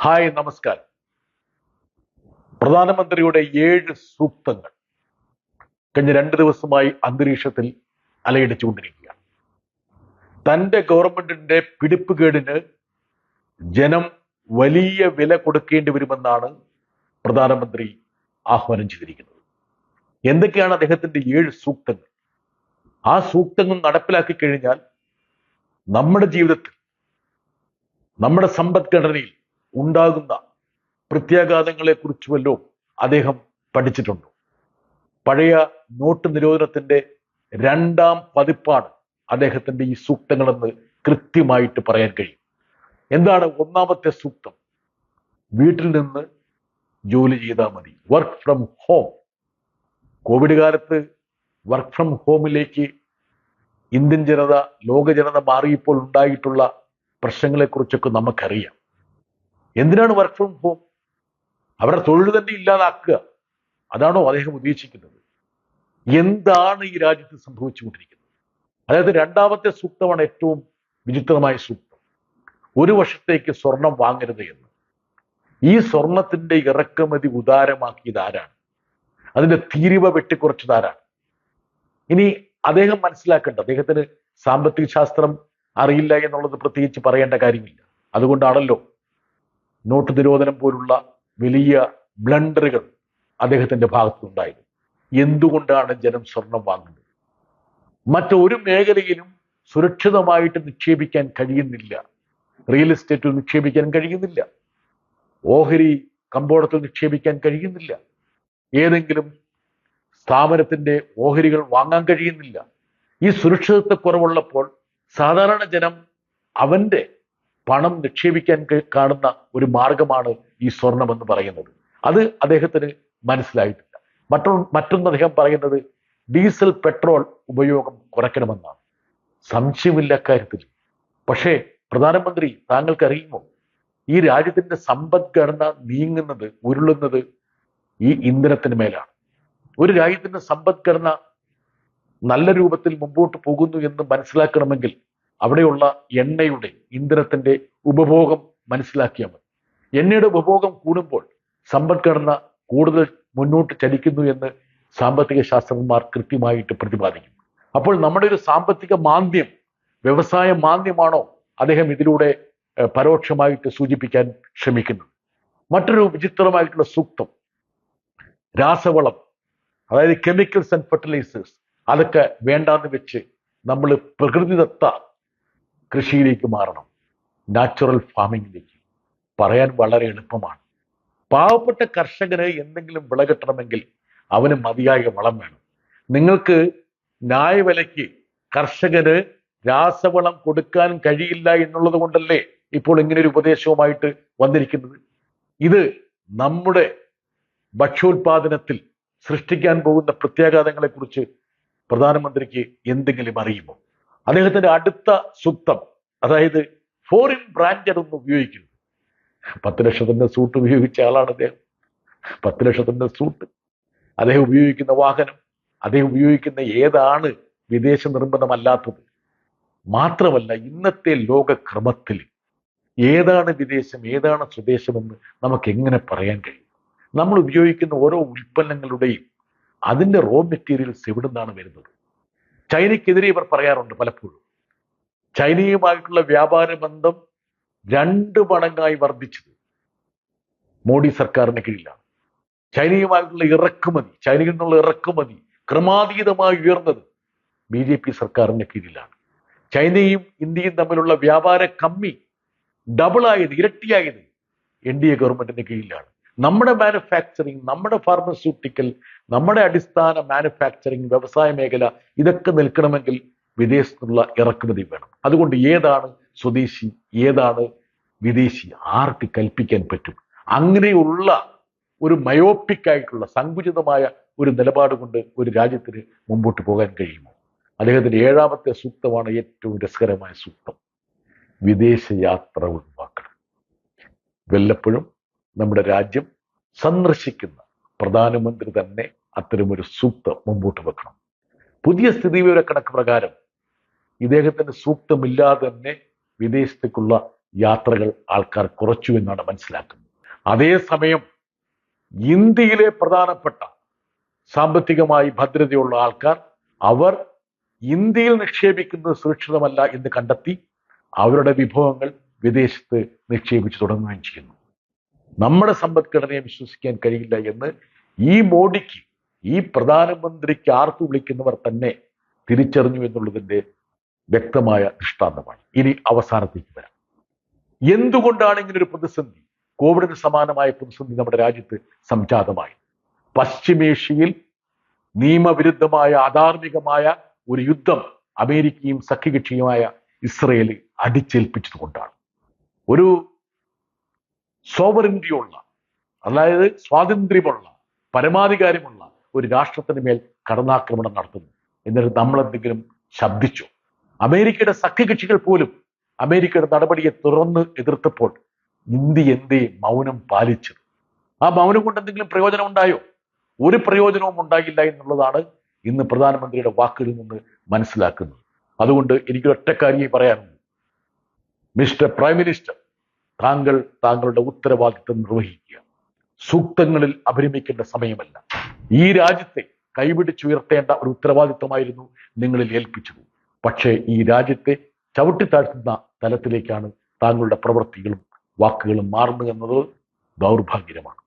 Hi, നമസ്കാരം. പ്രധാനമന്ത്രിയുടെ 7 സൂക്തങ്ങൾ കഴിഞ്ഞ 2 ദിവസമായി അന്തരീക്ഷത്തിൽ അലയടിച്ചുകൊണ്ടിരിക്കുകയാണ്. തന്റെ ഗവൺമെന്റിന്റെ പിടിപ്പുകേടിന് ജനം വലിയ വില കൊടുക്കേണ്ടി വരുമെന്നാണ് പ്രധാനമന്ത്രി ആഹ്വാനം ചെയ്തിരിക്കുന്നത്. എന്തൊക്കെയാണ് അദ്ദേഹത്തിന്റെ 7 സൂക്തങ്ങൾ? ആ സൂക്തങ്ങൾ നടപ്പിലാക്കി കഴിഞ്ഞാൽ നമ്മുടെ ജീവിതത്തിൽ, നമ്മുടെ സമ്പദ്ഘടനയിൽ ഉണ്ടാകുന്ന പ്രത്യാഘാതങ്ങളെ കുറിച്ച് വല്ലതും അദ്ദേഹം പഠിച്ചിട്ടുണ്ടോ? പഴയ നോട്ട് നിരോധനത്തിന്റെ 2ാം പതിപ്പാണ് അദ്ദേഹത്തിന്റെ ഈ സൂക്തങ്ങളെന്ന് കൃത്യമായിട്ട് പറയാൻ കഴിയും. എന്താണ് 1ാമത്തെ സൂക്തം? വീട്ടിൽ നിന്ന് ജോലി ചെയ്താൽ മതി, വർക്ക് ഫ്രം ഹോം. കോവിഡ് കാലത്ത് വർക്ക് ഫ്രം ഹോമിലേക്ക് ഇന്ത്യൻ ജനത, ലോക ജനത മാറിയപ്പോൾ ഉണ്ടായിട്ടുള്ള പ്രശ്നങ്ങളെക്കുറിച്ചൊക്കെ നമുക്കറിയാം. എന്തിനാണ് വർക്ക് ഫ്രം ഹോം? അവരുടെ തൊഴിൽ തന്നെ ഇല്ലാതാക്കുക, അതാണോ അദ്ദേഹം ഉദ്ദേശിക്കുന്നത്? എന്താണ് ഈ രാജ്യത്ത് സംഭവിച്ചുകൊണ്ടിരിക്കുന്നത്? അതായത് 2ാമത്തെ സൂക്തമാണ് ഏറ്റവും വിചിത്രമായ സൂക്തം. 1 വർഷത്തേക്ക് സ്വർണം വാങ്ങരുത് എന്ന്. ഈ സ്വർണത്തിന്റെ ഇറക്കുമതി ഉദാരമാക്കിയത് ആരാണ്? അതിന്റെ തീരുവ വെട്ടിക്കുറച്ചത് ആരാണ്? ഇനി അദ്ദേഹം മനസ്സിലാക്കേണ്ട, അദ്ദേഹത്തിന് സാമ്പത്തിക ശാസ്ത്രം അറിയില്ല എന്നുള്ളത് പ്രത്യേകിച്ച് പറയേണ്ട കാര്യമില്ല. അതുകൊണ്ടാണല്ലോ നോട്ട് നിരോധനം പോലുള്ള വലിയ ബ്ലണ്ടറുകൾ അദ്ദേഹത്തിന്റെ ഭാഗത്തുനിന്നുണ്ടായത്. എന്തുകൊണ്ടാണ് ജനം സ്വർണം വാങ്ങുന്നത്? മറ്റൊരു മേഖലയിലും സുരക്ഷിതമായിട്ട് നിക്ഷേപിക്കാൻ കഴിയുന്നില്ല. റിയൽ എസ്റ്റേറ്റിൽ നിക്ഷേപിക്കാൻ കഴിയുന്നില്ല, ഓഹരി കമ്പോളത്തിൽ നിക്ഷേപിക്കാൻ കഴിയുന്നില്ല, ഏതെങ്കിലും സ്ഥാപനത്തിന്റെ ഓഹരികൾ വാങ്ങാൻ കഴിയുന്നില്ല. ഈ സുരക്ഷിതത്വക്കുറവുള്ളപ്പോൾ സാധാരണ ജനം അവന്റെ പണം നിക്ഷേപിക്കാൻ കാണുന്ന ഒരു മാർഗമാണ് ഈ സ്വർണം എന്ന് പറയുന്നത്. അത് അദ്ദേഹത്തിന് മനസ്സിലായിട്ടില്ല. മറ്റൊന്ന് അദ്ദേഹം പറയുന്നത് ഡീസൽ, പെട്രോൾ ഉപയോഗം കുറയ്ക്കണമെന്നാണ്. സംശയമില്ല കാര്യത്തിൽ. പക്ഷേ പ്രധാനമന്ത്രി, താങ്കൾക്കറിയുമോ, ഈ രാജ്യത്തിന്റെ സമ്പദ്ഘടന നീങ്ങുന്നത്, ഉരുളുന്നത് ഈ ഇന്ധനത്തിന് മേലാണ്. ഒരു രാജ്യത്തിന്റെ സമ്പദ്ഘടന നല്ല രൂപത്തിൽ മുമ്പോട്ട് പോകുന്നു എന്ന് മനസ്സിലാക്കണമെങ്കിൽ അവിടെയുള്ള എണ്ണയുടെ, ഇന്ധനത്തിന്റെ ഉപഭോഗം മനസ്സിലാക്കിയാൽ മതി. എണ്ണയുടെ ഉപഭോഗം കൂടുമ്പോൾ സമ്പദ്ഘടന കൂടുതൽ മുന്നോട്ട് ചലിക്കുന്നു എന്ന് സാമ്പത്തിക ശാസ്ത്രജ്ഞന്മാർ കൃത്യമായിട്ട് പ്രതിപാദിക്കും. അപ്പോൾ നമ്മുടെ ഒരു സാമ്പത്തിക മാന്ദ്യം, വ്യവസായ മാന്ദ്യമാണോ അദ്ദേഹം ഇതിലൂടെ പരോക്ഷമായിട്ട് സൂചിപ്പിക്കാൻ ശ്രമിക്കുന്നത്? മറ്റൊരു വിചിത്രമായിട്ടുള്ള സൂക്തം, രാസവളം, അതായത് കെമിക്കൽസ് ആൻഡ് ഫെർട്ടിലൈസേഴ്സ്, അതൊക്കെ വേണ്ടാന്ന് വെച്ച് നമ്മൾ പ്രകൃതിദത്ത കൃഷിയിലേക്ക് മാറണം, നാച്ചുറൽ ഫാമിങ്ങിലേക്ക്. പറയാൻ വളരെ എളുപ്പമാണ്. പാവപ്പെട്ട കർഷകന് എന്തെങ്കിലും വിള കിട്ടണമെങ്കിൽ അവന് മതിയായ വളം വേണം. നിങ്ങൾക്ക് ന്യായവിലയ്ക്ക് കർഷകന് രാസവളം കൊടുക്കാൻ കഴിയില്ല എന്നുള്ളത് കൊണ്ടല്ലേ ഇപ്പോൾ ഇങ്ങനൊരു ഉപദേശവുമായിട്ട് വന്നിരിക്കുന്നത്. ഇത് നമ്മുടെ ഭക്ഷ്യോൽപാദനത്തിൽ സൃഷ്ടിക്കാൻ പോകുന്ന പ്രത്യാഘാതങ്ങളെ കുറിച്ച് പ്രധാനമന്ത്രിക്ക് എന്തെങ്കിലും അറിയുമോ? അദ്ദേഹത്തിന്റെ അടുത്ത സൂക്തം, അതായത് ഫോറിൻ ബ്രാൻഡഡ് ഒന്നും ഉപയോഗിക്കുന്നു. 10 ലക്ഷത്തിന്റെ സൂട്ട് ഉപയോഗിച്ച ആളാണ് അദ്ദേഹം. 10 ലക്ഷത്തിന്റെ സൂട്ട്, അദ്ദേഹം ഉപയോഗിക്കുന്ന വാഹനം, അദ്ദേഹം ഉപയോഗിക്കുന്ന ഏതാണ് വിദേശ നിർമ്മിതമല്ലാത്തത്? മാത്രമല്ല, ഇന്നത്തെ ലോകക്രമത്തിൽ ഏതാണ് വിദേശം, ഏതാണ് സ്വദേശമെന്ന് നമുക്ക് എങ്ങനെ പറയാൻ കഴിയും? നമ്മൾ ഉപയോഗിക്കുന്ന ഓരോ ഉൽപ്പന്നങ്ങളുടെയും അതിന്റെ റോ മെറ്റീരിയൽസ് എവിടെ നിന്നാണ് വരുന്നത്? ചൈനയ്ക്കെതിരെ ഇവർ പറയാറുണ്ട് പലപ്പോഴും. ചൈനയുമായിട്ടുള്ള വ്യാപാര ബന്ധം 2 മടങ്ങായി വർദ്ധിച്ചത് മോഡി സർക്കാരിന് കീഴിലാണ്. ചൈനയുമായിട്ടുള്ള ഇറക്കുമതി, ചൈനയിൽ നിന്നുള്ള ഇറക്കുമതി ക്രമാതീതമായി ഉയർന്നത് BJP സർക്കാരിന്റെ കീഴിലാണ്. ചൈനയും ഇന്ത്യയും തമ്മിലുള്ള വ്യാപാര കമ്മി ഡബിളായത്, ഇരട്ടിയായത് NDA ഗവൺമെന്റിന്റെ കീഴിലാണ്. നമ്മുടെ മാനുഫാക്ചറിങ്, നമ്മുടെ ഫാർമസ്യൂട്ടിക്കൽ, നമ്മുടെ അടിസ്ഥാന മാനുഫാക്ചറിങ് വ്യവസായ മേഖല, ഇതൊക്കെ നിൽക്കണമെങ്കിൽ വിദേശത്തുള്ള ഇറക്കുമതി വേണം. അതുകൊണ്ട് ഏതാണ് സ്വദേശി, ഏതാണ് വിദേശി, ആർക്ക് കൽപ്പിക്കാൻ പറ്റും? അങ്ങനെയുള്ള ഒരു മയോപ്പിക് ആയിട്ടുള്ള, സങ്കുചിതമായ ഒരു നിലപാട് കൊണ്ട് ഒരു രാജ്യത്തിന് മുമ്പോട്ട് പോകാൻ കഴിയുമോ? അദ്ദേഹത്തിന്റെ 7ാമത്തെ സൂക്തമാണ് ഏറ്റവും രസകരമായ സൂക്തം. വിദേശ യാത്ര ഒഴിവാക്കണം. വല്ലപ്പോഴും നമ്മുടെ രാജ്യം സന്ദർശിക്കുന്ന പ്രധാനമന്ത്രി തന്നെ അത്തരമൊരു സൂക്തം മുമ്പോട്ട് വെക്കണം. പുതിയ സ്ഥിതിവിവര കണക്ക് പ്രകാരം ഇദ്ദേഹത്തിന്റെ സൂക്തമില്ലാതെ തന്നെ വിദേശത്തേക്കുള്ള യാത്രകൾ ആൾക്കാർ കുറച്ചു എന്നാണ് മനസ്സിലാക്കുന്നത്. അതേസമയം ഇന്ത്യയിലെ പ്രധാനപ്പെട്ട സാമ്പത്തികമായി ഭദ്രതയുള്ള ആൾക്കാർ അവർ ഇന്ത്യയിൽ നിക്ഷേപിക്കുന്നത് സുരക്ഷിതമല്ല എന്ന് കണ്ടെത്തി അവരുടെ വിഭവങ്ങൾ വിദേശത്ത് നിക്ഷേപിച്ചു തുടങ്ങുകയും ചെയ്യുന്നു. നമ്മുടെ സമ്പദ്ഘടനയെ വിശ്വസിക്കാൻ കഴിയില്ല എന്ന് ഈ മോഡിക്ക്, ഈ പ്രധാനമന്ത്രിക്ക് ആർപ്പ് വിളിക്കുന്നവർ തന്നെ തിരിച്ചറിഞ്ഞു എന്നുള്ളതിന്റെ വ്യക്തമായ ദൃഷ്ടാന്തമാണ്. ഇനി അവസാനത്തേക്ക് വരാം. എന്തുകൊണ്ടാണ് ഇങ്ങനൊരു പ്രതിസന്ധി, കോവിഡിന് സമാനമായ പ്രതിസന്ധി നമ്മുടെ രാജ്യത്ത് സംജാതമായി? പശ്ചിമേഷ്യയിൽ നിയമവിരുദ്ധമായ അധാർമികമായ ഒരു യുദ്ധം അമേരിക്കയും സഖ്യകക്ഷിയുമായ ഇസ്രയേൽ അടിച്ചേൽപ്പിച്ചതുകൊണ്ടാണ്. ഒരു സോവറിൻറ്റിയുള്ള, അതായത് സ്വാതന്ത്ര്യമുള്ള, പരമാധികാരമുള്ള ഒരു രാഷ്ട്രത്തിന് മേൽ കടന്നാക്രമണം നടത്തുന്നു. എന്നിട്ട് നമ്മളെന്തെങ്കിലും ശബ്ദിച്ചു? അമേരിക്കയുടെ സഖ്യകക്ഷികൾ പോലും അമേരിക്കയുടെ നടപടിയെ തുറന്ന് എതിർത്തപ്പോൾ ഇന്ത്യ എന്തേ മൗനം പാലിച്ചത്? ആ മൗനം കൊണ്ട് എന്തെങ്കിലും പ്രയോജനം ഉണ്ടായോ? ഒരു പ്രയോജനവും ഉണ്ടായില്ല എന്നുള്ളതാണ് ഇന്ന് പ്രധാനമന്ത്രിയുടെ വാക്കുകളിൽ നിന്ന് മനസ്സിലാക്കുന്നത്. അതുകൊണ്ട് എനിക്കൊരൊറ്റ കാര്യമേ പറയാനുള്ളൂ. മിസ്റ്റർ പ്രൈം മിനിസ്റ്റർ, താങ്കൾ താങ്കളുടെ ഉത്തരവാദിത്വം നിർവഹിക്കുക. സൂക്തങ്ങളിൽ അഭിരമിക്കേണ്ട സമയമല്ല. ഈ രാജ്യത്തെ കൈപിടിച്ചുയർത്തേണ്ട ഒരു ഉത്തരവാദിത്വമായിരുന്നു നിങ്ങളിൽ ഏൽപ്പിച്ചത്. പക്ഷേ ഈ രാജ്യത്തെ ചവിട്ടിത്താഴ്ത്തുന്ന തലത്തിലേക്കാണ് താങ്കളുടെ പ്രവൃത്തികളും വാക്കുകളും മാറുന്നത് എന്നത് ദൗർഭാഗ്യമാണ്.